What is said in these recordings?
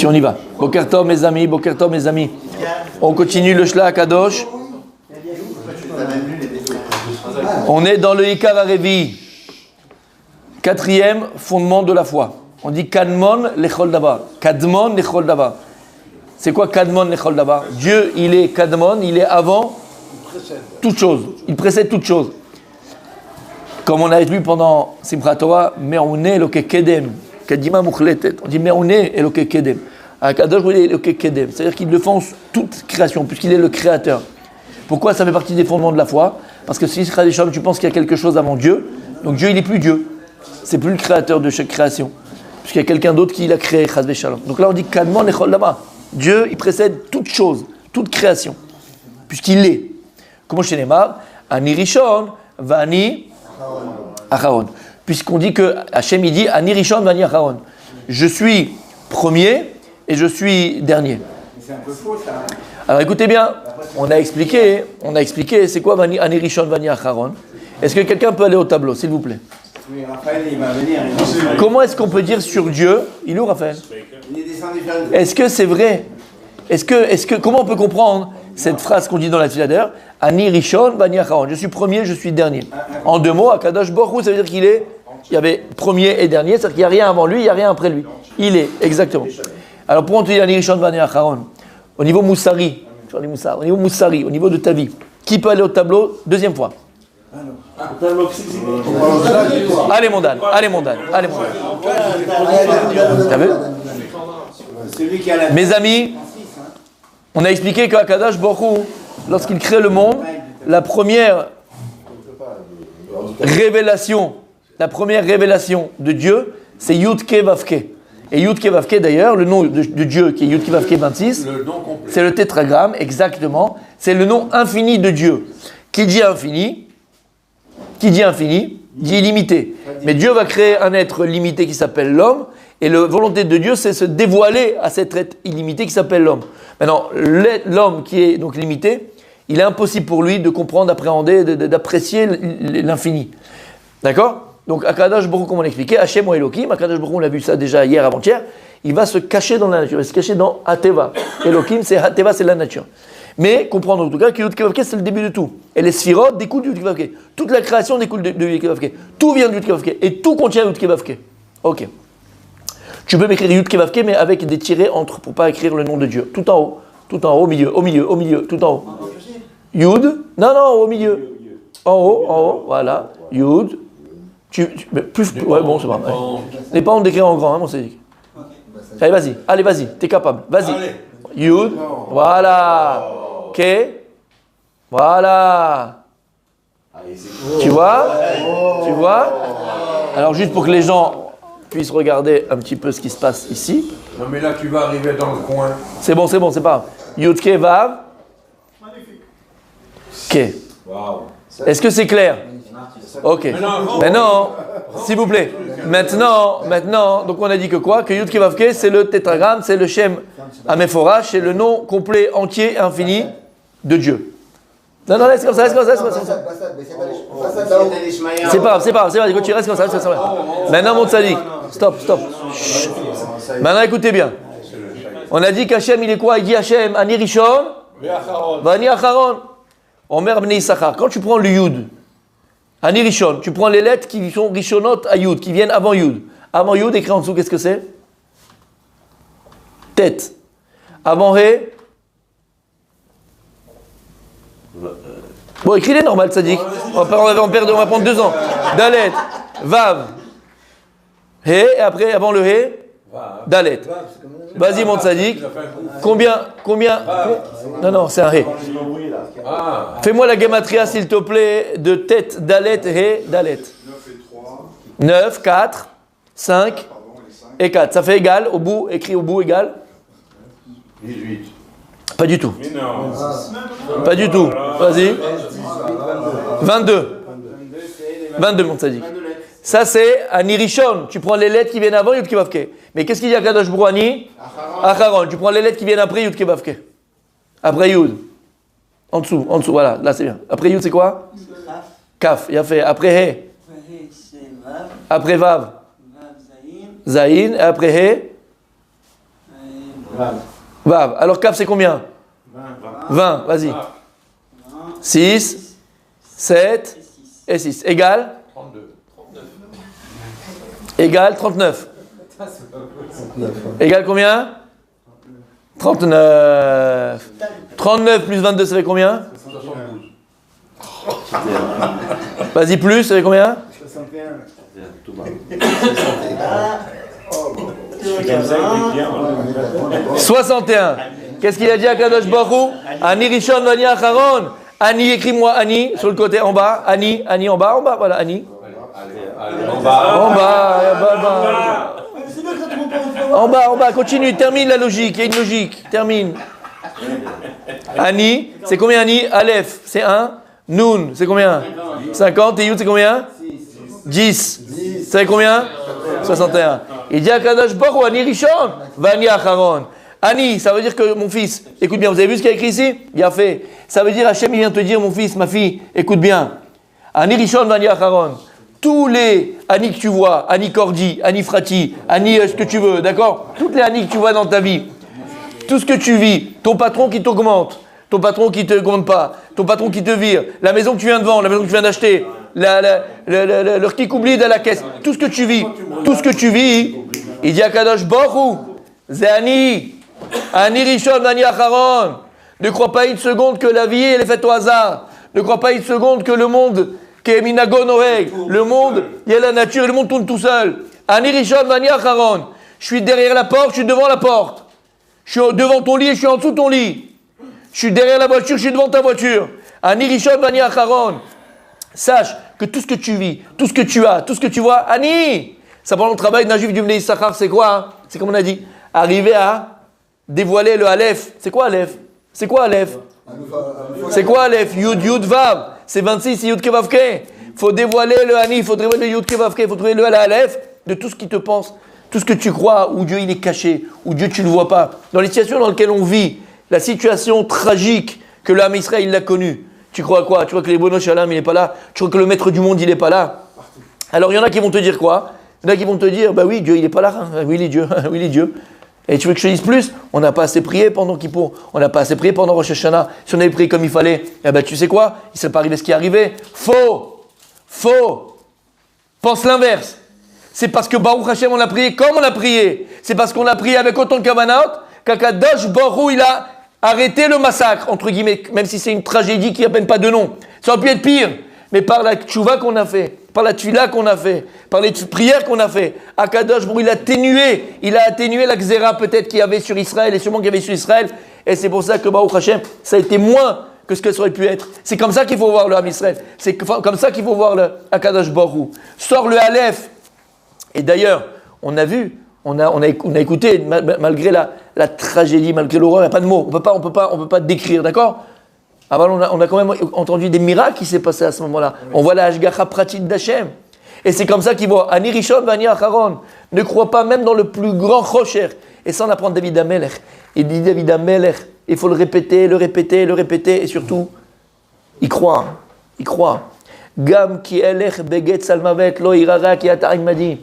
Si on y va. Boker Tov mes amis, Boker Tov mes amis. On continue le Shla Kadosh. On est dans le Ikar Harevi. Quatrième fondement de la foi. On dit Kadmon Lechol Davar. Kadmon Lechol Davar. C'est quoi Kadmon Lechol Davar? Dieu, il est Kadmon, il est avant toute chose. Il précède toute chose. Comme on a vu pendant Simchat Torah, Me'one Eloke Kedem. Kadima Mukhletet. On dit Me'one Eloke Kedem. Akadosh Baruch Hu est Eloke Kedem. C'est-à-dire qu'il défonce toute création, puisqu'il est le créateur. Pourquoi ça fait partie des fondements de la foi? Parce que si tu penses qu'il y a quelque chose avant Dieu, donc Dieu, il n'est plus Dieu. C'est plus le créateur de chaque création. Puisqu'il y a quelqu'un d'autre qui l'a créé, Chas v'Shalom. Donc là, on dit Kadmon Lechol Davar. Dieu, il précède toute chose, toute création. Puisqu'il est. Comment chez Neymar, Ani Rishon, Vani Acharon. Puisqu'on dit que Hachem, il dit Ani Rishon, Vani Acharon. Je suis premier et je suis dernier. C'est un peu faux, ça. Alors écoutez bien, on a expliqué, c'est quoi Ani Rishon, Vani Acharon. Est-ce que quelqu'un peut aller au tableau, s'il vous plaît? Oui, Raphaël, il va venir. Comment est-ce qu'on peut dire sur Dieu? Il est où, Raphaël? Il est descendu faire une... Est-ce que c'est vrai? Comment on peut comprendre cette phrase qu'on dit dans la Tfila d'ailleurs? Ani Rishon, Vani Acharon. Je suis premier, je suis dernier. En deux mots, Akadosh Baruch Hu, ça veut dire il y avait premier et dernier, c'est-à-dire qu'il n'y a rien avant lui, il n'y a rien après lui. Il est, exactement. Alors pourquoi on te dit Ani Rishon, Vani Acharon? Au niveau Moussari, au niveau de ta vie, qui peut aller au tableau? Deuxième fois. Allez mon Dan. T'as vu? Mes amis, on a expliqué qu'Akadosh Baruch Hu, lorsqu'il crée le monde, la première révélation de Dieu, c'est Yud-Ke Vav-Ke. Et Yud-Ke Vav-Ke d'ailleurs, le nom de Dieu qui est Yud-Ke Vav-Ke 26, c'est le tétragramme, exactement. C'est le nom infini de Dieu. Qui dit infini, dit illimité. Mais Dieu va créer un être limité qui s'appelle l'homme, et la volonté de Dieu, c'est se dévoiler à cet être illimité qui s'appelle l'homme. Maintenant, l'homme qui est donc limité, il est impossible pour lui de comprendre, d'appréhender, d'apprécier l'infini. D'accord? Donc, Akadosh Baruch Hu, comme on l'expliquait, Hachem ou Elohim, Akadosh Baruch Hu, on l'a vu ça déjà hier, avant-hier, il va se cacher dans la nature, il va se cacher dans Hateva. Elohim, c'est Hateva, c'est la nature. Mais comprendre en tout cas que Yud-Ke Vav-Ke, c'est le début de tout. Et les Sphirot découlent du Yud-Ke Vav-Ke. Toute la création découle de Yud-Ke Vav-Ke. Tout vient de Yud-Ke Vav-Ke. Et tout contient Yud-Ke Vav-Ke. Ok. Tu peux m'écrire Yud-Ke Vav-Ke, mais avec des tirets entre, pour ne pas écrire le nom de Dieu. Tout en haut, au milieu, tout en haut. Yud. Non, au milieu. En haut, voilà. Yud. Ouais, bon, c'est pas mal. N'aie pas honte d'écrire en grand, mon Sédic. Allez, vas-y, t'es capable. Vas-y. Yud. Voilà. Ok. Voilà. Tu vois? Alors, juste pour que les gens puissent regarder un petit peu ce qui se passe ici. Non, mais là, tu vas arriver dans le coin. C'est bon, c'est pas grave. Yud-Ke Vav. Ke. Est-ce que c'est clair? Ok. Maintenant, s'il vous plaît. Maintenant, donc on a dit que quoi? Que Yud-Ke Vav-Ke, c'est le tétragramme, c'est le Shem Améphorach, c'est le nom complet, entier et infini de Dieu. Non, laisse comme ça. C'est pas grave, quand tu restes comme ça, Maintenant, mon tzaddik, stop. Chut. Maintenant, écoutez bien. On a dit qu'Hachem, il est quoi? Il dit Hachem, Ani Rishon, Vani Acharon. Omer Bnei Issachar. Quand tu prends le Yud, Ani Rishon, tu prends les lettres qui sont Rishonot à Yud, qui viennent avant Yud. Avant Yud, écrit en dessous, qu'est-ce que c'est? Tête. Avant He. Bon, écris-les normal, Tzadik. On va prendre 2 ans. Dalet, Vav, He, et après, avant le He, Dalet. Vas-y, mon Tzadik. Combien Non, c'est un He. Fais-moi la gematria, s'il te plaît, de tête, Dalet, He, Dalet. 9, 4, 5 et 4. Ça fait égal, au bout, écrit au bout, égal 18. Pas du tout. Mais non. Pas du tout. Vas-y. 22. 22, mon tzaddik. Ça, c'est Ani Rishon. Tu prends les lettres qui viennent avant Yud-Ke Vav-Ke. Mais qu'est-ce qu'il y a Kadosh Baruch Hu Ani Acharon. Tu prends les lettres qui viennent après Yud-Ke Vav-Ke. Après Yud. En dessous, voilà. Là, c'est bien. Après Yud, c'est quoi? Kaf. Il a fait. Après He. Après Vav. Zayin. Et après He. Vav. Alors Kaf, c'est combien? 20. Vas-y. 6, 7 et 6. Égal 32. Égal 39. Égal combien? 39. 39 plus 22, ça fait combien? 72. Vas-y, plus, ça fait combien? 61. Qu'est-ce qu'il a dit à Kadosh Baruch Hu? Ani Rishon Vani Acharon. Ani, écris-moi Ani sur le côté en bas. Ani en bas, voilà, Ani. En bas. En bas, continue, termine la logique, il y a une logique, termine. Ani, c'est combien Ani? Aleph, c'est 1. Noun, c'est combien? 50. Et Yud, c'est combien? 10. Ça fait combien? 61. Il dit à Kadosh Baruch Hu, Ani Rishon, Vani Acharon. Ani, ça veut dire que mon fils, écoute bien, vous avez vu ce qu'il y a écrit ici? Bien fait. Ça veut dire Hachem, il vient te dire, mon fils, ma fille, écoute bien. Ani Rishon, Vani Acharon. Tous les Ani que tu vois, Ani Cordi, Ani Frati, Ani ce que tu veux, d'accord? Toutes les Ani que tu vois dans ta vie, tout ce que tu vis, ton patron qui t'augmente, ton patron qui ne t'augmente pas, ton patron qui te vire, la maison que tu viens de vendre, la maison que tu viens d'acheter, le kikoubli de la caisse, tout ce que tu vis, il dit à Kadosh Baruch Hu, c'est Ani Rishon, Ani Acharon. Ne crois pas une seconde que la vie elle est faite au hasard. Ne crois pas une seconde que le monde le monde, il y a la nature et le monde tourne tout seul. Ani Rishon Vani Acharon. Je suis derrière la porte, je suis devant la porte. Je suis devant ton lit et je suis en dessous de ton lit. Je suis derrière la voiture, je suis devant ta voiture. Ani Rishon Vani Acharon. Sache que tout ce que tu vis, tout ce que tu as, tout ce que tu vois, Ani. Ça prend le travail d'un juif du Bnei Issachar, c'est quoi hein? C'est comme on a dit, arriver à dévoiler le Aleph. C'est quoi Aleph? C'est quoi Aleph? C'est quoi Aleph? Yud Vav. C'est 26, c'est Yud Kevavke. Il faut dévoiler le Ani, il faut dévoiler le Yud Kevavke, il faut trouver le Aleph de tout ce qui te pense, tout ce que tu crois, où Dieu il est caché, où Dieu tu ne le vois pas. Dans les situations dans lesquelles on vit, la situation tragique que l'âme Israël il l'a connue, tu crois quoi? Tu crois que les Bono Shalom il n'est pas là? Tu crois que le maître du monde il n'est pas là? Alors il y en a qui vont te dire quoi? Il y en a qui vont te dire, bah oui, Dieu il n'est pas là, oui il est Dieu, oui il est Dieu. Et tu veux que je te dise plus? On n'a pas assez prié pendant Kippour, on n'a pas assez prié pendant Rosh Hashanah. Si on avait prié comme il fallait, eh ben tu sais quoi? Il ne serait pas arrivé ce qui est arrivé. Faux. Pense l'inverse. C'est parce que Baruch Hashem on a prié comme on a prié. C'est parce qu'on a prié avec autant de kavanot qu'Akadosh Baruch Hu il a arrêté le massacre, entre guillemets, même si c'est une tragédie qui n'a même pas de nom. Ça aurait pu être pire. Mais par la tchouva qu'on a fait, par la tfila qu'on a fait, par les prières qu'on a fait, Akadosh Baruch Hu, il a atténué la xéra peut-être qu'il y avait sur Israël et sûrement qu'il y avait sur Israël. Et c'est pour ça que Baruch Hashem, ça a été moins que ce que ça aurait pu être. C'est comme ça qu'il faut voir le Ham Israël. C'est comme ça qu'il faut voir le Akadosh Baruch Hu. Sort le Aleph. Et d'ailleurs, on a vu, on a écouté, malgré la tragédie, malgré l'horreur, il n'y a pas de mots. On peut pas décrire, d'accord? Avant, on a quand même entendu des miracles qui s'est passé à ce moment-là. On voit la Hashgacha pratique d'Hachem. Et c'est comme ça qu'il voit. Ani Rishon Vani Acharon. Ne crois pas même dans le plus grand Chosher. Et ça, on apprend David Amelech. Il dit David Amelech, il faut le répéter. Et surtout, il croit. Gam ki elech beget salmavet lo irara ki ata imadi.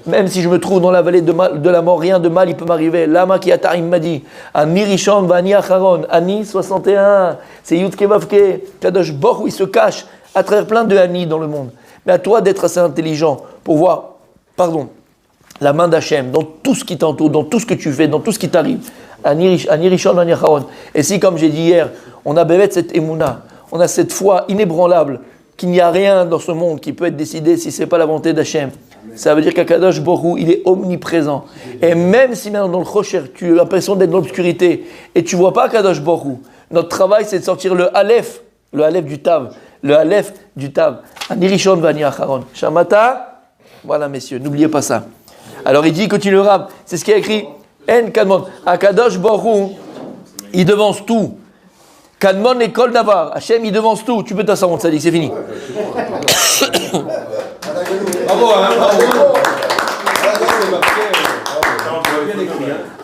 Même si je me trouve dans la vallée de la mort, rien de mal il peut m'arriver. Lama ki ata imadi. Ani Rishon Vani Acharon. Ani 61. C'est Yud Kevavke. Kadosh Baruch Hu, il se cache à travers plein de Ani dans le monde. Mais à toi d'être assez intelligent pour voir, la main d'Hachem dans tout ce qui t'entoure, dans tout ce que tu fais, dans tout ce qui t'arrive. Ani Rishon Vani Acharon. Et si, comme j'ai dit hier, on a bévet cette émouna, on a cette foi inébranlable qu'il n'y a rien dans ce monde qui peut être décidé si ce n'est pas la volonté d'Hachem. Ça veut dire qu'Akadosh Baruch Hu, il est omniprésent. Et même si maintenant dans le Chosher, tu as l'impression d'être dans l'obscurité et tu ne vois pas Akadosh Baruch Hu, notre travail c'est de sortir le Aleph du Tav. Ani Rishon Vani Acharon. Shamata, voilà messieurs, n'oubliez pas ça. Alors il dit, il continue le rab, c'est ce qui est écrit, En Kadmon, Akadosh Baruch Hu, il devance tout. Kadmon et Kol Davar, Hachem il devance tout. Tu peux t'asseoir, mon tzaddik, c'est fini.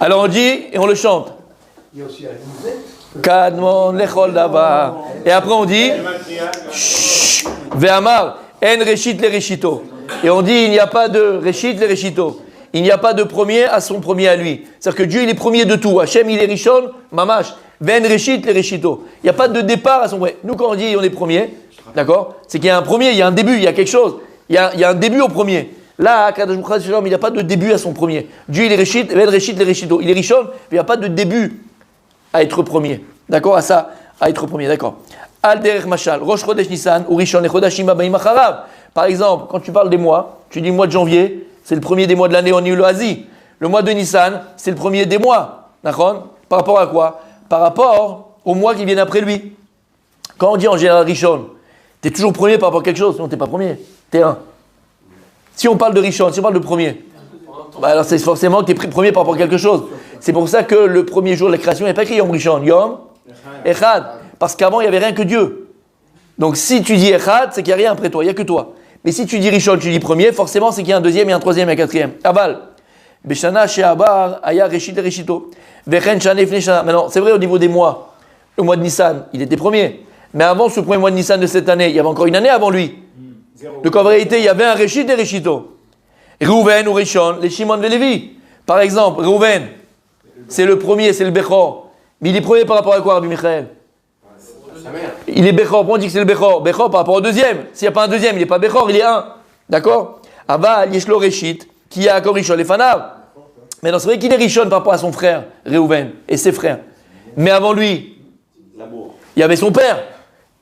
Alors on dit et on le chante. Kadmon lechol davar. Et après on dit Ve'amar en reshit le reshito. Et on dit il n'y a pas de reshit le reshito. il n'y a pas de premier à son premier à lui. C'est-à-dire que Dieu, il est premier de tout. Hachem, il est Rishon, Mamash, Ven Reshit, les Reshito. Il n'y a pas de départ à son premier. Nous, quand on dit on est premier, d'accord, c'est qu'il y a un premier, il y a un début, il y a quelque chose. Il y a un début au premier. Là, Kadosh Baruch Hu, il n'y a pas de début à son premier. Dieu, il est Reshit, Ven Reshit, les Reshito. Il est Rishon, mais il n'y a pas de début à être premier. D'accord, à ça, à être premier, d'accord. Al derech mashal, Rosh Chodesh Nissan, ou Rishon, et Chodashim Abayim Acharav. Par exemple, quand tu parles des mois, tu dis le mois de janvier, c'est le premier des mois de l'année en Asie. Le mois de Nissan, c'est le premier des mois. D'accord? Par rapport à quoi? Par rapport aux mois qui viennent après lui. Quand on dit en général Rishon, tu es toujours premier par rapport à quelque chose, sinon tu n'es pas premier, tu es un. Si on parle de Rishon, si on parle de premier, bah alors c'est forcément que tu es premier par rapport à quelque chose. C'est pour ça que le premier jour de la création, il n'y a pas écrit Yom Rishon, Yom Echad. Parce qu'avant, il n'y avait rien que Dieu. Donc si tu dis Echad, c'est qu'il n'y a rien après toi, il n'y a que toi. Mais si tu dis Rishon, tu dis premier, forcément c'est qu'il y a un deuxième, et un troisième, et un quatrième. Aval. Beshana Sheabar, Aya Reshit et Reshito. Vechen Shanef Neshana. Maintenant, c'est vrai au niveau des mois. Le mois de Nissan, il était premier. Mais avant ce premier mois de Nissan de cette année, il y avait encore une année avant lui. Donc en vérité, il y avait un Reshit et Reshito. Reuven ou Rishon, les Shimon et Lévi. Par exemple, Reuven, c'est le premier, c'est le Bechor. Mais il est premier par rapport à quoi, Rabbi Michael? Il est Bechor. Pourquoi on dit que c'est le Bechor? Bechor par rapport au deuxième. S'il n'y a pas un deuxième, il n'est pas Bechor, il est un. D'accord? Aval, Yeshlo Reshit, qui a encore Rishon, les Fanav. Maintenant, c'est vrai qu'il est Rishon par rapport à son frère, Reuven, et ses frères. Mais avant lui, il y avait son père.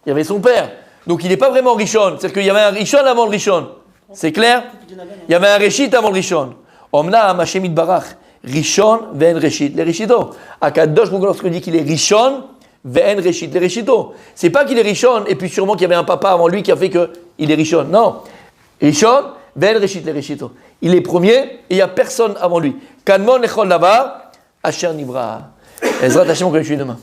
Il y avait son père. Donc il n'est pas vraiment Rishon. C'est-à-dire qu'il y avait un Rishon avant le Rishon. C'est clair? Il y avait un Reshit avant le Rishon. Omna Hashem Yitbarach. Rishon ve'en Reshit. Les Reshito. Akadosh, lorsqu'on dit qu'il est Rishon ve'en Reshit. Les Reshito. C'est pas qu'il est Rishon et puis sûrement qu'il y avait un papa avant lui qui a fait qu'il est Rishon. Non. Rishon ve'en Reshit. Les Reshito. Il est premier et il n'y a personne avant lui. Kanmon Echol Davar Asher Nivra. Ezrat Hashem, on continue demain.